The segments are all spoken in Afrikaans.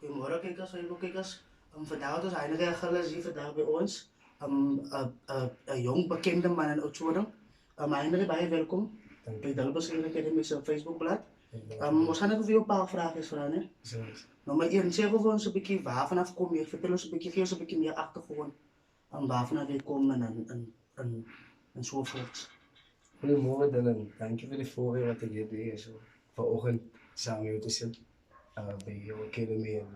Goedemorgen kijkers, kijkers. Vandaag dus eindigen we zien vandaag bij ons een jong bekende man en uitzondering. Eindelijk bij je welkom bij Dalbos Academy's Facebookblad. We gaan even een paar vragen vragen. Nummer 1, zeg over ons een beetje waar vanaf kom je. Vertel ons een beetje, geef ons een beetje meer achtergrond. Waar vanaf je komt en zovoort. Goedemorgen Dylan, dank je voor de voorbeeld wat ik hier doe. Vanochtend samen met te zitten bij jouw academy en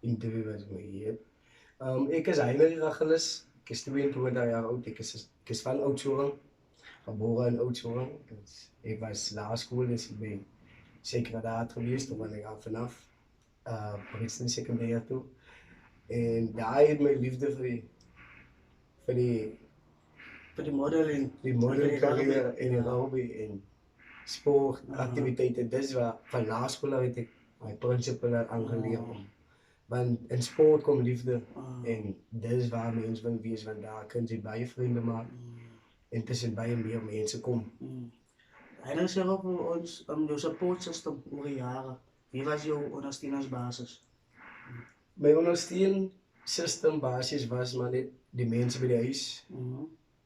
interview wat ik me hier heb. Ik is Heinrich Rachels, ik is 22 jaar oud, ik is van Oudtshoorn, geboren in Oudtshoorn. Ik was laarschool, dus ik ben secretariaat geweest, toen ben ik al vanaf Brixton secundair toe. En daar heb ik mijn liefde voor die modeling. Die modelcarrière in rugby en sportactiviteiten. Dat is waar van laarschool weet ik mijn principe aangeleerd om. Want in sport komt liefde en dat is waar mensen willen wees, want daar kunnen ze bij je vrienden maken en tussen bij je meer mensen komen. En dan zeggen we voor ons, jouw support system over jaren. Wie was jouw ondersteuningsbasis? Mijn ondersteuningssysteem basis was maar net de mensen bij de huis.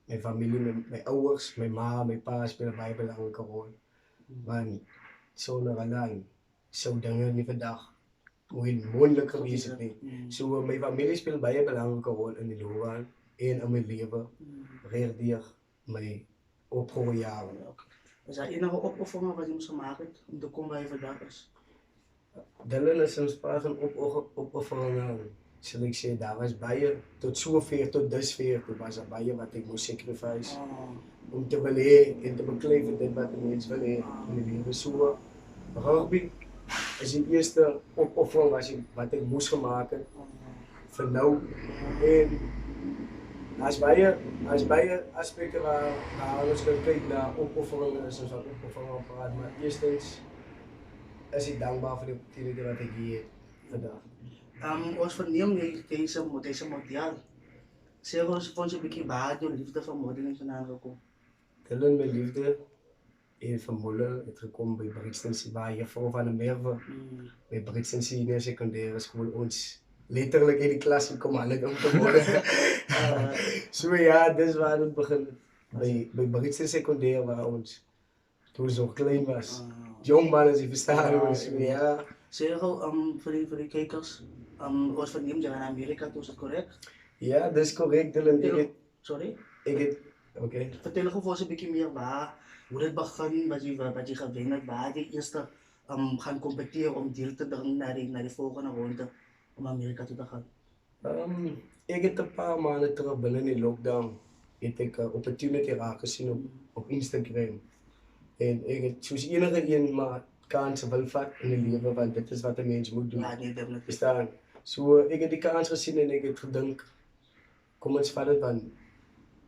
Mijn familie, mijn ouders, mijn ma, mijn pa spelen bij een belangrijke rol. Want zonder alleen zou dingen niet vandaag moeilijk geweest zijn. Zo mijn familie speelt bij een belangrijke rol in de loopbaan en in mijn leven. Reageer mijn opgroeien jaren. Is er enige opoffering wat je moest maken om te komen waar je vandaag is? Dylan is een sprake van opoffering. Zal ik zeggen, daar was bij je tot zover, tot dusver, toen was er bij je wat ik moest sacrifice. Om te willen en te bekleven dit wat de mens wil in het leven. Zo, rugby is de eerste opoffering wat ik moest maken voor nou. En als bij je aspecten waar we kunnen kijken naar opofferingen, is een soort opofferingen praat, maar eerstens is ik dankbaar voor de opportuniteit wat ik hier heb vandaag. Ons verneem deze model. Zeg ons voor ons een beetje waar je liefde voor modeling vandaan gekomen. Dylan, mijn liefde van model is gekomen bij Brixton, waar je voor van de Merwe. Bij Brixton Senior Secundaire School ons letterlijk in de klas gekomen aan om te worden. Zo ja, dit is waar het begint. Bij Brixton Secundaire waar ons toen zo klein was. Jong mannen die verstaan ons. Ja. Zeg voor de kijkers, ons verneem je naar Amerika, is het correct? Ja, dat is correct Dylan. Sorry? Oké. Vertel gewoon eens een beetje meer hoe het begint, wat je gewend hebt, waar je eerst gaan competeren om deel te brengen naar de volgende ronde om Amerika toe te gaan. Ik heb een paar maanden terug binnen die lockdown heb ik een opportunity gezien op Instagram. En ik heb zoals iedereen maar kansen wil vat in het leven, want dit is wat een mens moet doen. Ja, nee, definitief. Verstaan? Zo, ik heb die kans gezien en ik heb gedacht, kom eens van het want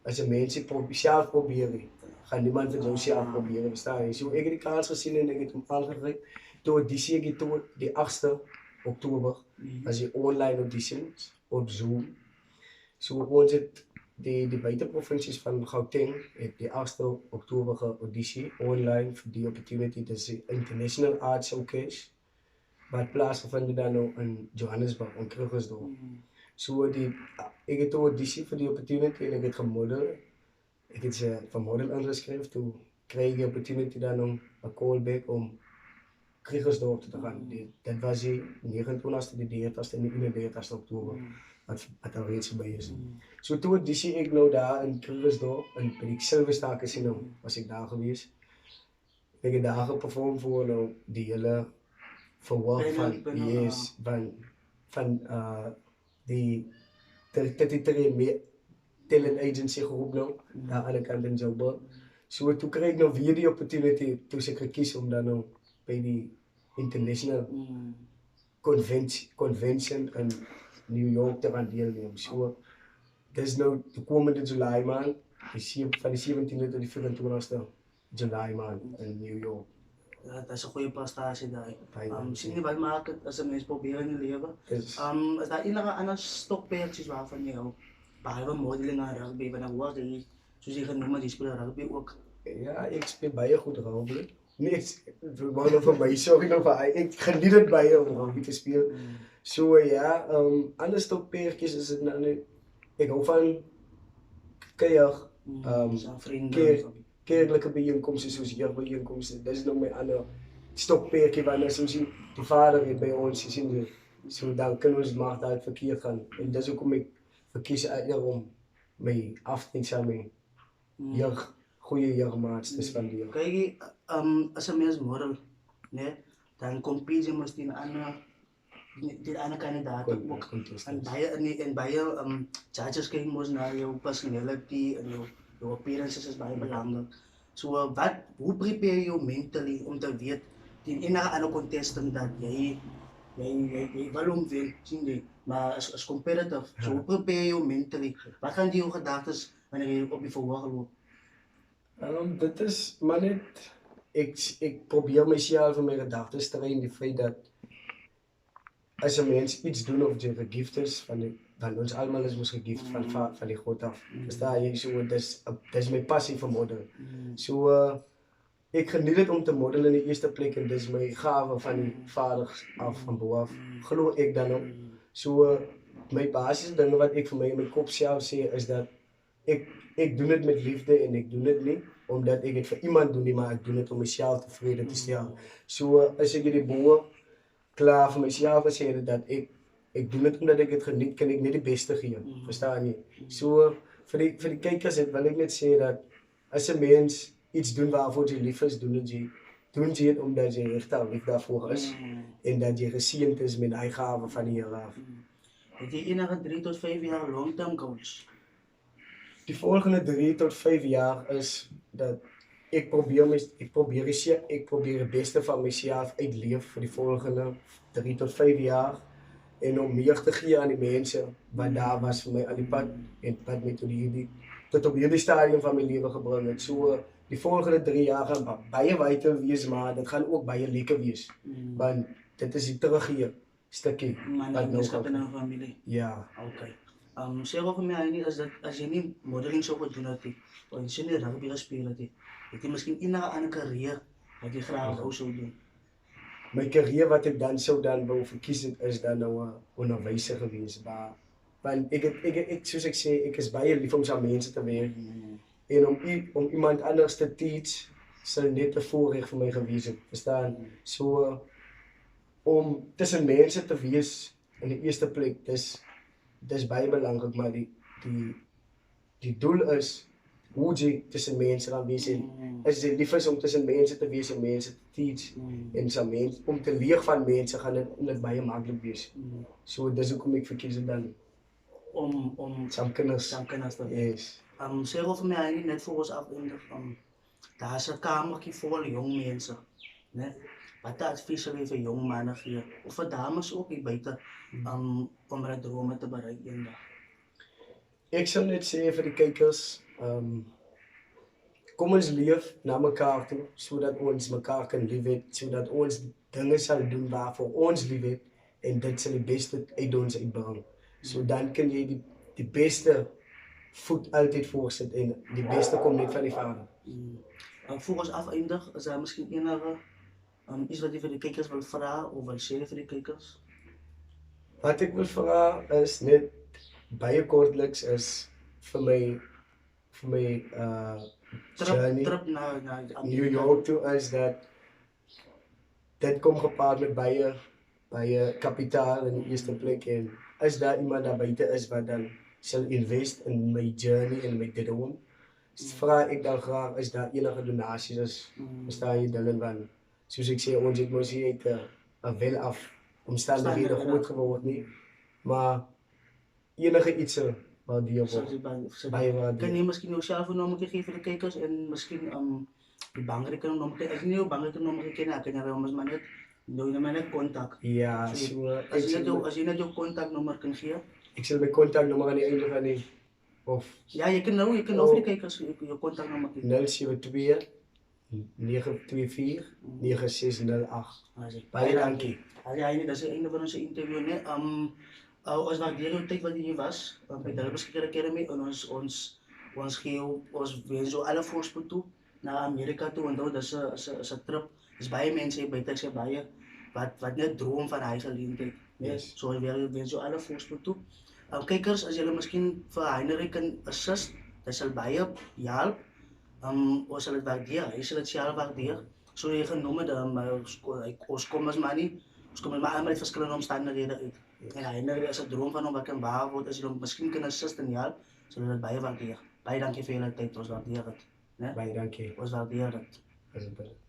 als een mens zelf proberen, gaat niemand het zo zelf proberen, verstaan je? Zo, ik heb die kans gezien en ik heb hem aangericht door auditie door de 8e oktober, als je online auditions op Zoom. Zo, ons het de buitenprovincies van Gauteng heeft de 8e oktober geauditie online voor die opportunity, dat is de International Art Showcase, wat plaatsgevonden dan ook in Johannesburg, in Krugersdorp. Zo, ik heb de auditie voor die opportunity en ik heb gemodeld. Ik heb ze van model ingeschreven, toen kreeg ik de opportunity dan om een callback om Krugersdorp te gaan. Dat was de 29e, de 30e en de 31e oktober. Wat al reeds bij is. Zo toen auditie ik nou daar in Krugersdorp en bij die Silverstar Casino was ik daar geweest. Ik heb daar geperformed voor nou die hele verwacht van die talent agency groep nou, daar aan de kant in Joburg. Zo toen kreeg ik nou weer die opportunity toen ik gekozen om dan nou bij die international convention in New York te gaan deelnemen. Zo, dat is nou de komende July maand, van de 17e tot de 24e July maand in New York. Ja, dat is een goede prestatie daar. Misschien niet wat maken als een mens proberen in je leven. Is daar enige andere stokpeertjes waarvan je houdt? Behalve modeling en rugby, want dan hoor je, zoals je genoemd, die spelen rugby ook. Ja, ik speel bij je goed rugby. Nee, ek wou nou vir my, sorry nou vir hy, ek geniet dit baie om rugby te speel. So ja, ander stokperdjies is dit nou net, ek hou van kuier, Zijn vrienden. kerklike bijeenkomste soos jeugbijeenkomste, dis nog my ander stokperdjie wanneer soos die vader het by ons gesien het. So dan kan ons mag daar verkeer gaan. En dis hoekom ek verkies eerder om my af te saam met goeie jeugmaats te spandeer. Kijk, als een mens model, nee, dan compete je met die andere kandidaten ook. En bij je judges kijken moest naar jouw personality en jouw appearances is bij belangrijk. So, hoe prepare je mentally om te weten, die enige andere contestant dat jij wel om wil, zien je, maar als competitive, so hoe prepare je mentally? Wat gaan die jouw gedachten wanneer je op je verhoor loopt? Dit is maar net, ek probeer myself in my gedagtes te ry in die feit dat as 'n mens iets doen of jy gegift is van ons almal is mos gegift van die God af. Verstaan jy? So dis my passie vir model. So ek geniet dit om te model in die eerste plek en dis my gawe van die Vader af van bo af. Glo ek dan ook. So my basiese dinge wat ek vir my in my kop self sê is dat ek doen dit met liefde en ek doen dit nie omdat ek dit vir iemand doen nie, maar ek doen dit om myself tevrede te stel. So as ek hierdie boer klaar vir myself gesê dat ek doen dit omdat ek dit geniet, kan ek net die beste gee. Verstaan jy? So vir die kykers wil ek net sê dat as 'n mens iets doen waarvoor jy lief is, doen jy dit omdat jy regtig lief daarvoor is en dat jy geseënd is met hy gawe van die Here af. Het jy enige 3 tot 5 jaar long-term goals? Die volgende 3 tot 5 jaar is dat ek probeer die beste van myself uitleef vir die volgende 3 tot 5 jaar en om meer te gee aan die mense wat daar was vir my aan die pad en wat my tot op hierdie stadium van my lewe gebring het. So die volgende 3 jaar gaan baie wyter wees, maar dit gaan ook baie lekker wees. Want dit is die teruggee stukkie wat nou skap in 'n familie. Ja. Okay. Sê gou vir my Annie, as jy nie modeling sou gedoen het nie, of jy nie rugby gespeel het nie, het jy miskien enige ander karier wat jy graag wou sou doen? My karier wat ek dan sou wou verkies het is dan nou 'n onderwyser gewees. Want ek soos ek sê, ek is baie lief om saam mense te werk. En om iemand anders te teach sal net 'n voorreg vir my gewees het. Verstaan? So om tussen mense te wees in die eerste plek, dis baie belangrik, maar die doel is hoe jy tussen mense gaan wees en as jy lief is om tussen mense te wees en mense te teach en saam mense om te leer van mense gaan dit baie maklik wees. So dis hoekom ek verkies het dan om saam kinders te wees. Yes. Sê gou vir my Annie, net voor ons afeindig, daar's 'n kamertjie vol jong mense, né? Wat advies sal jy vir jong manne gee of vir dames ook hier buite om hulle drome te bereik eendag? Ek sal net sê vir die kykers, kom ons leef na mekaar toe, sodat ons mekaar kan liefhê, sodat ons dinge sal doen waarvoor ons liefhet en dit sal die beste uit ons uitbring. So dan kan jy die beste voet altyd voorsit en die beste kom net van die Vader. Voor ons afeindig, is daar miskien enige iets wat jy vir die kykers wil vra of wil sê vir die kykers? Wat ek wil vra is net baie kortliks is vir my journey Trip na New York toe is dat dit kom gepaard met baie kapitaal in die eerste plek en is daar iemand daar buite is wat dan sal invest in my journey en my droom. Vra ek dan graag is daar enige donasies is, verstaan jy Dylan, want soos ek sê ons het mos hier uit 'n wel af omstandighede groot geword nie, maar enige iets wat die baie wat kan jy miskien jou selfoonnommer gee vir die kykers en miskien die bankrekeningnommer, ek nie jou bankrekeningnommer ken nie, kan jy ons maar net kontak. Ja, As jy net jou kontaknommer kan gee. Ek sal my kontaknommer aan die einde van die ja, jy kan nou vir die kykers jou kontaknommer gee. 072 924 9608. Baie dankie. Ja, dit is die einde van ons interview, né? Ons waardeer jou tyd wat jy was by Dalbos Academy en ons wens jou alle voorspoed toe na Amerika toe, onthou dis 'n trip. Dis baie mense hier buite, sê baie wat net droom van daai geleentheid. Yes. So ek wens jou alle voorspoed toe. Kykers, as julle miskien vir Heinrich kan assist, dit sal baie help. Ons sal dit waardeer, hy sal dit self waardeer. So jy genoem het, ons kom as maar nie, ons kom maar met verskillende omstandighede uit. En Heinrich is 'n droom van hom wat kan waar word, as jy hom miskien kan assist en help, sal dit baie waardeer. Baie dankie vir julle tyd, ons waardeer dit. Né? Baie dankie. Ons waardeer dit. Asseblief.